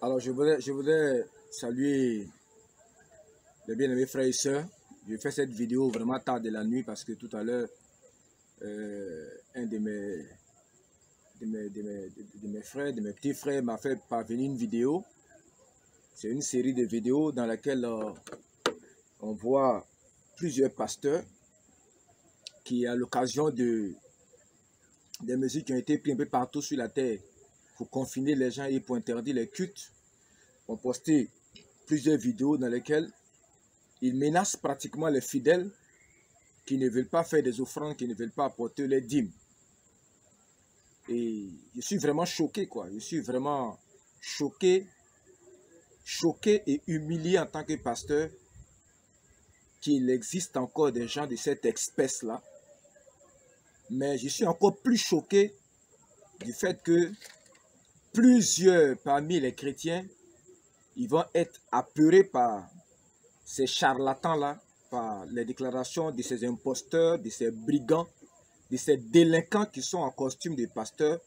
Alors, je voudrais saluer les bien-aimés frères et sœurs. Je fais cette vidéo vraiment tard de la nuit parce que tout à l'heure, un de mes frères, de mes petits frères m'a fait parvenir une vidéo. C'est une série de vidéos dans laquelle on voit plusieurs pasteurs qui, à l'occasion des mesures qui ont été prises un peu partout sur la terre pour confiner les gens et pour interdire les cultes, ont posté plusieurs vidéos dans lesquelles ils menacent pratiquement les fidèles qui ne veulent pas faire des offrandes, qui ne veulent pas apporter les dîmes. Et je suis vraiment choqué, quoi. Je suis vraiment choqué et humilié en tant que pasteur qu'il existe encore des gens de cette espèce-là. Mais je suis encore plus choqué du fait que plusieurs parmi les chrétiens, ils vont être apeurés par ces charlatans-là, par les déclarations de ces imposteurs, de ces brigands, de ces délinquants qui sont en costume de pasteurs,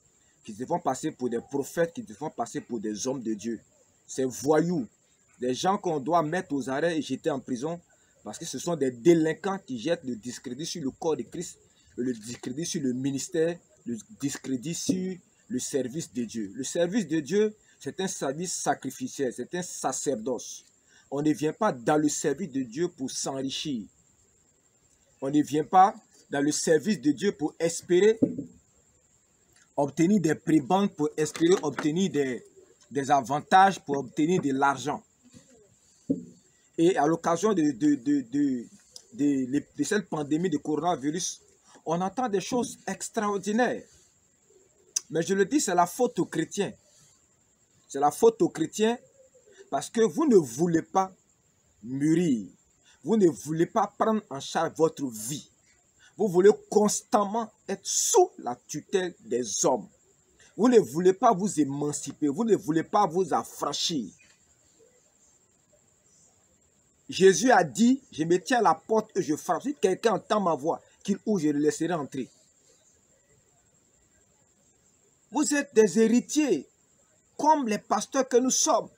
qui se font passer pour des prophètes, qui se font passer pour des hommes de Dieu. Ces voyous, des gens qu'on doit mettre aux arrêts et jeter en prison, parce que ce sont des délinquants qui jettent le discrédit sur le corps de Christ, le discrédit sur le ministère, le discrédit sur le service de Dieu. Le service de Dieu, c'est un service sacrificiel, c'est un sacerdoce. On ne vient pas dans le service de Dieu pour s'enrichir. On ne vient pas dans le service de Dieu pour espérer obtenir des prébendes, pour espérer obtenir des avantages, pour obtenir de l'argent. Et à l'occasion de cette pandémie de coronavirus, on entend des choses extraordinaires. Mais je le dis, c'est la faute aux chrétiens. C'est la faute aux chrétiens parce que vous ne voulez pas mûrir. Vous ne voulez pas prendre en charge votre vie. Vous voulez constamment être sous la tutelle des hommes. Vous ne voulez pas vous émanciper. Vous ne voulez pas vous affranchir. Jésus a dit, je me tiens à la porte et je frappe. Si quelqu'un entend ma voix, qu'il ouvre, je le laisserai entrer. Vous êtes des héritiers, comme les pasteurs que nous sommes,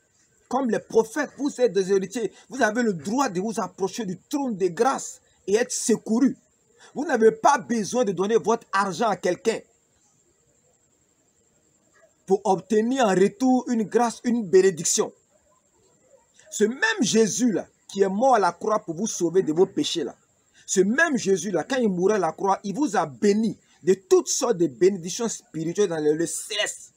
comme les prophètes. Vous êtes des héritiers. Vous avez le droit de vous approcher du trône de grâce et être secouru. Vous n'avez pas besoin de donner votre argent à quelqu'un pour obtenir en retour une grâce, une bénédiction. Ce même Jésus-là, qui est mort à la croix pour vous sauver de vos péchés-là, ce même Jésus-là, quand il mourait à la croix, il vous a béni de toutes sortes de bénédictions spirituelles dans le céleste.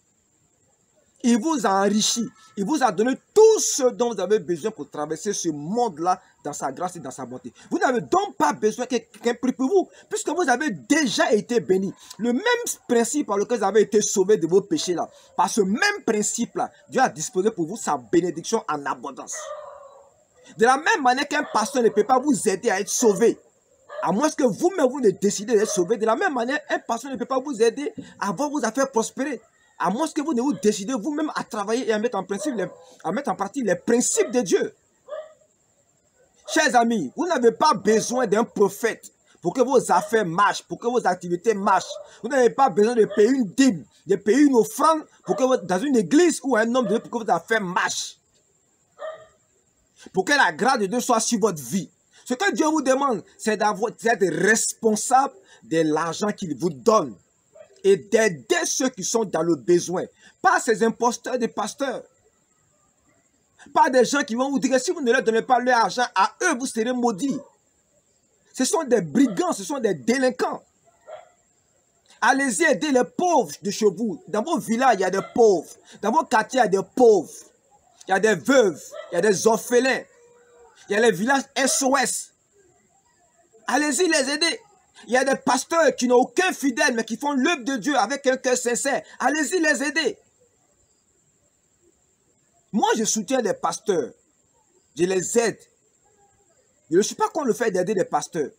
Il vous a enrichi. Il vous a donné tout ce dont vous avez besoin pour traverser ce monde-là dans sa grâce et dans sa bonté. Vous n'avez donc pas besoin que quelqu'un prie pour vous, puisque vous avez déjà été béni. Le même principe par lequel vous avez été sauvé de vos péchés-là, par ce même principe-là, Dieu a disposé pour vous sa bénédiction en abondance. De la même manière qu'un pasteur ne peut pas vous aider à être sauvé, à moins que vous-même vous ne décidez d'être sauvé, de la même manière, un pasteur ne peut pas vous aider à voir vos affaires prospérer. À moins que vous ne vous décidez vous-même à travailler et à mettre en pratique les principes de Dieu. Chers amis, vous n'avez pas besoin d'un prophète pour que vos affaires marchent, pour que vos activités marchent. Vous n'avez pas besoin de payer une dîme, de payer une offrande pour que dans une église ou un homme de Dieu pour que vos affaires marchent. Pour que la grâce de Dieu soit sur votre vie. Ce que Dieu vous demande, c'est d'être responsable de l'argent qu'il vous donne. Et d'aider ceux qui sont dans le besoin. Pas ces imposteurs de pasteurs. Pas des gens qui vont vous dire que si vous ne leur donnez pas leur argent, à eux vous serez maudits. Ce sont des brigands, ce sont des délinquants. Allez-y aider les pauvres de chez vous. Dans vos villages, il y a des pauvres. Dans vos quartiers, il y a des pauvres. Il y a des veuves, il y a des orphelins. Il y a les villages SOS. Allez-y les aider. Il y a des pasteurs qui n'ont aucun fidèle, mais qui font l'œuvre de Dieu avec un cœur sincère. Allez-y les aider. Moi, je soutiens les pasteurs. Je les aide. Je ne suis pas contre le fait d'aider les pasteurs.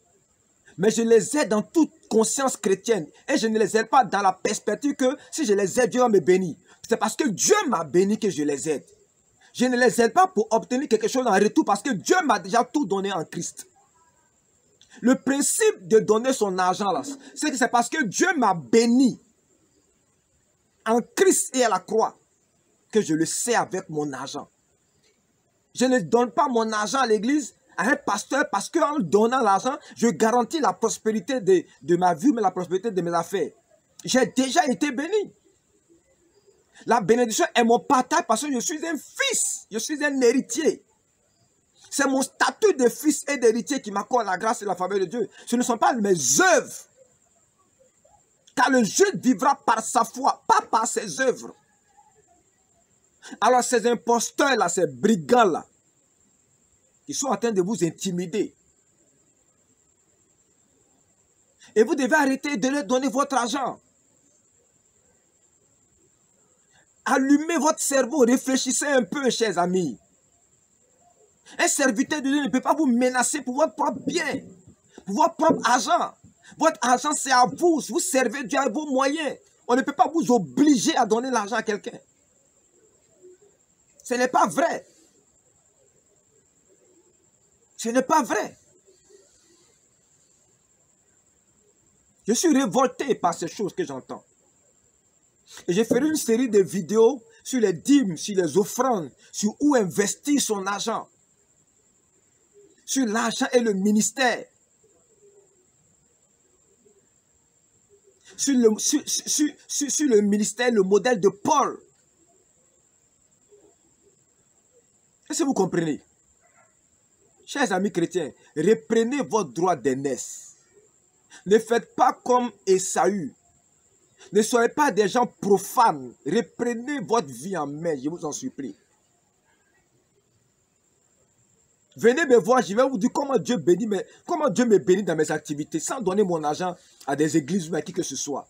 Mais je les aide dans toute conscience chrétienne. Et je ne les aide pas dans la perspective que si je les aide, Dieu va me bénir. C'est parce que Dieu m'a béni que je les aide. Je ne les aide pas pour obtenir quelque chose en retour parce que Dieu m'a déjà tout donné en Christ. Le principe de donner son argent là, c'est que c'est parce que Dieu m'a béni en Christ et à la croix. que je le sais avec mon argent. Je ne donne pas mon argent à l'église, à un pasteur, parce qu'en donnant l'argent, je garantis la prospérité de ma vie, mais la prospérité de mes affaires. J'ai déjà été béni. La bénédiction est mon partage parce que je suis un fils, je suis un héritier. C'est mon statut de fils et d'héritier qui m'accorde la grâce et la faveur de Dieu. Ce ne sont pas mes œuvres. Car le juste vivra par sa foi, pas par ses œuvres. Alors ces imposteurs-là, ces brigands-là, ils sont en train de vous intimider. Et vous devez arrêter de leur donner votre argent. Allumez votre cerveau, réfléchissez un peu, chers amis. Un serviteur de Dieu ne peut pas vous menacer pour votre propre bien, pour votre propre argent. Votre argent, c'est à vous. Vous servez Dieu à vos moyens. On ne peut pas vous obliger à donner l'argent à quelqu'un. Ce n'est pas vrai. Ce n'est pas vrai. Je suis révolté par ces choses que j'entends. Et je ferai une série de vidéos sur les dîmes, sur les offrandes, sur où investir son argent. Sur l'argent et le ministère. Sur le ministère, le modèle de Paul. Est-ce que vous comprenez? Chers amis chrétiens, reprenez votre droit d'aînesse. Ne faites pas comme Ésaü. Ne soyez pas des gens profanes. Reprenez votre vie en main, je vous en supplie. Venez me voir, je vais vous dire comment Dieu me bénit dans mes activités, sans donner mon argent à des églises ou à qui que ce soit.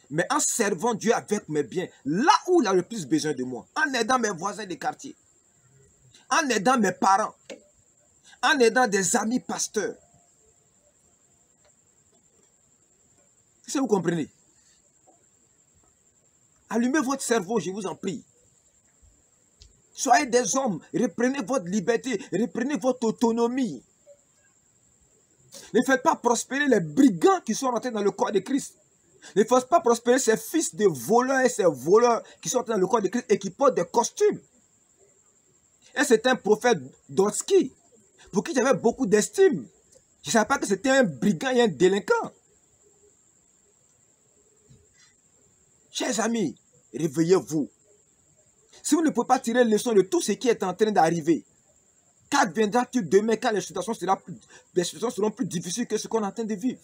Mais en servant Dieu avec mes biens, là où il a le plus besoin de moi, en aidant mes voisins des quartiers, en aidant mes parents, en aidant des amis pasteurs. Est-ce que vous comprenez? Allumez votre cerveau, je vous en prie. Soyez des hommes, reprenez votre liberté, reprenez votre autonomie. Ne faites pas prospérer les brigands qui sont rentrés dans le corps de Christ. Ne faites pas prospérer ces fils de voleurs et ces voleurs qui sont rentrés dans le corps de Christ et qui portent des costumes. Et c'est un prophète Dotski, pour qui j'avais beaucoup d'estime. Je ne savais pas que c'était un brigand et un délinquant. Chers amis, réveillez-vous. Si vous ne pouvez pas tirer leçon de tout ce qui est en train d'arriver, qu'adviendra-t-il demain quand les situations seront plus difficiles que ce qu'on est en train de vivre?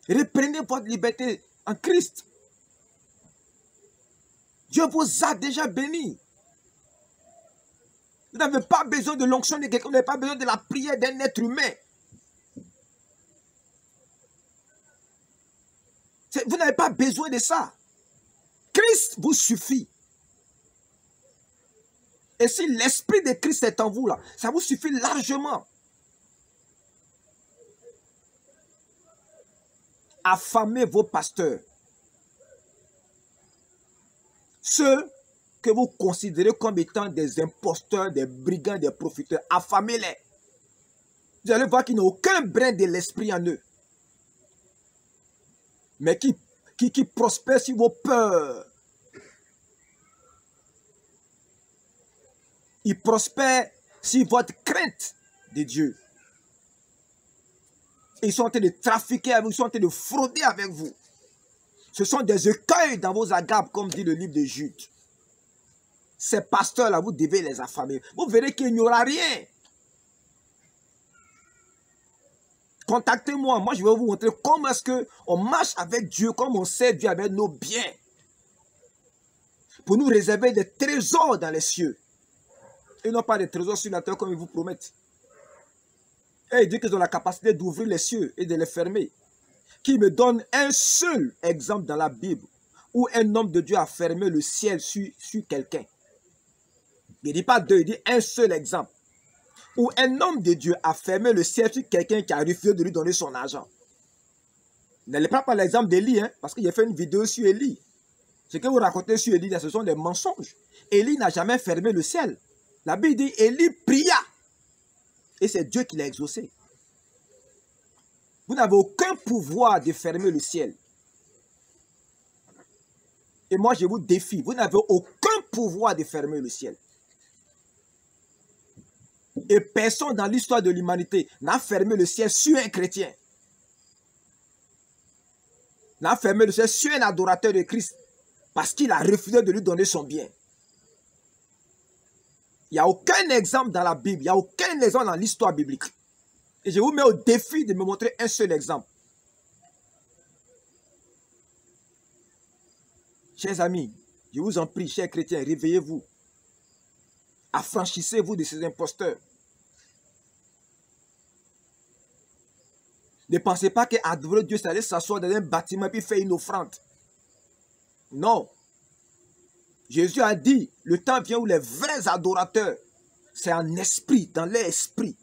Reprenez votre liberté en Christ. Dieu vous a déjà béni. Vous n'avez pas besoin de l'onction de quelqu'un, vous n'avez pas besoin de la prière d'un être humain. Vous n'avez pas besoin de ça. Christ vous suffit. Et si l'esprit de Christ est en vous, là, ça vous suffit largement. Affamez vos pasteurs. Ceux que vous considérez comme étant des imposteurs, des brigands, des profiteurs, affamez-les. Vous allez voir qu'ils n'ont aucun brin de l'esprit en eux. Mais qui prospèrent sur vos peurs. Ils prospèrent sur votre crainte de Dieu. Ils sont en train de trafiquer avec vous, ils sont en train de frauder avec vous. Ce sont des écueils dans vos agapes, comme dit le livre de Jude. Ces pasteurs-là, vous devez les affamer. Vous verrez qu'il n'y aura rien. Contactez-moi, moi je vais vous montrer comment est-ce qu'on marche avec Dieu, comment on sert Dieu avec nos biens. Pour nous réserver des trésors dans les cieux. Et non pas des trésors sur la terre comme ils vous promettent. Et il dit qu'ils ont la capacité d'ouvrir les cieux et de les fermer. Qui me donne un seul exemple dans la Bible où un homme de Dieu a fermé le ciel sur quelqu'un. Il ne dit pas deux, il dit un seul exemple. Où un homme de Dieu a fermé le ciel sur quelqu'un qui a refusé de lui donner son argent. N'allez pas par l'exemple d'Élie, hein, parce qu'il a fait une vidéo sur Élie. Ce que vous racontez sur Élie, ce sont des mensonges. Élie n'a jamais fermé le ciel. La Bible dit, Élie pria. Et c'est Dieu qui l'a exaucé. Vous n'avez aucun pouvoir de fermer le ciel. Et moi, je vous défie. Vous n'avez aucun pouvoir de fermer le ciel. Et personne dans l'histoire de l'humanité n'a fermé le ciel sur un chrétien. N'a fermé le ciel sur un adorateur de Christ parce qu'il a refusé de lui donner son bien. Il n'y a aucun exemple dans la Bible, il n'y a aucun exemple dans l'histoire biblique. Et je vous mets au défi de me montrer un seul exemple. Chers amis, je vous en prie, chers chrétiens, réveillez-vous. Affranchissez-vous de ces imposteurs. Ne pensez pas qu'adorer Dieu, c'est aller s'asseoir dans un bâtiment et puis faire une offrande. Non. Jésus a dit, le temps vient où les vrais adorateurs, c'est en esprit, dans leur esprit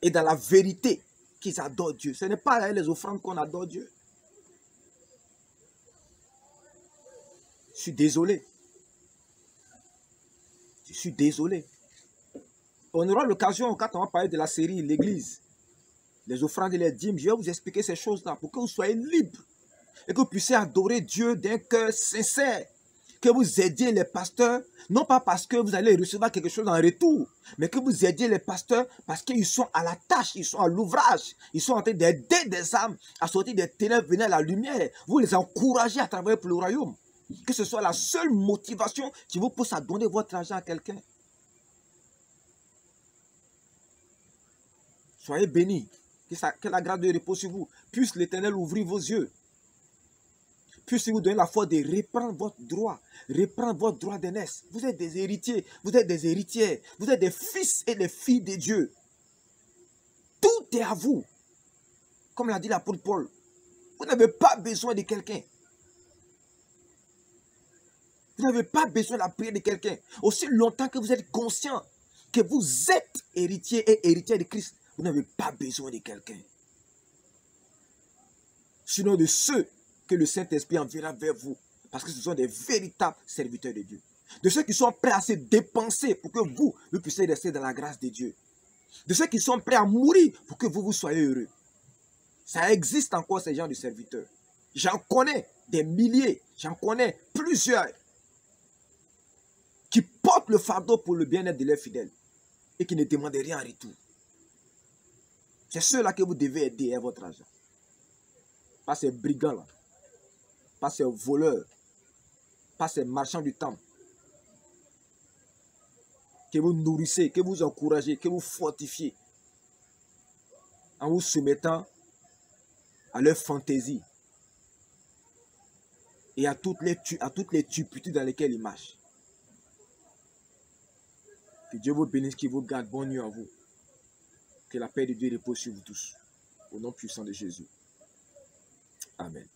et dans la vérité qu'ils adorent Dieu. Ce n'est pas avec les offrandes qu'on adore Dieu. Je suis désolé. Je suis désolé. On aura l'occasion, quand on va parler de la série L'Église, les offrandes et les dîmes, je vais vous expliquer ces choses-là pour que vous soyez libres et que vous puissiez adorer Dieu d'un cœur sincère. Que vous aidiez les pasteurs, non pas parce que vous allez recevoir quelque chose en retour, mais que vous aidiez les pasteurs parce qu'ils sont à la tâche, ils sont à l'ouvrage, ils sont en train d'aider des âmes à sortir des ténèbres, venir à la lumière. Vous les encouragez à travailler pour le royaume. Que ce soit la seule motivation qui vous pousse à donner votre argent à quelqu'un. Soyez bénis, que la grâce de Dieu repose sur vous. Puisse l'Éternel ouvrir vos yeux. Puisse vous donner la foi de reprendre votre droit d'aînesse. Vous êtes des héritiers, vous êtes des héritières, vous êtes des fils et des filles de Dieu. Tout est à vous. Comme l'a dit l'apôtre Paul, vous n'avez pas besoin de quelqu'un. Vous n'avez pas besoin de la prière de quelqu'un. Aussi longtemps que vous êtes conscient que vous êtes héritier et héritière de Christ, vous n'avez pas besoin de quelqu'un. Sinon de ceux que le Saint-Esprit enverra vers vous. Parce que ce sont des véritables serviteurs de Dieu. De ceux qui sont prêts à se dépenser pour que vous puissiez rester dans la grâce de Dieu. De ceux qui sont prêts à mourir pour que vous soyez heureux. Ça existe encore ces gens de serviteurs. J'en connais des milliers, j'en connais plusieurs qui portent le fardeau pour le bien-être de leurs fidèles et qui ne demandent rien en retour. C'est ceux-là que vous devez aider à votre argent. Pas ces brigands-là. Pas ces voleurs, pas ces marchands du temps. Que vous nourrissez, que vous encouragez, que vous fortifiez en vous soumettant à leur fantaisie et à toutes les turpitudes dans lesquelles ils marchent. Que Dieu vous bénisse, qu'il vous garde. Bonne nuit à vous. Que la paix de Dieu repose sur vous tous. Au nom puissant de Jésus. Amen.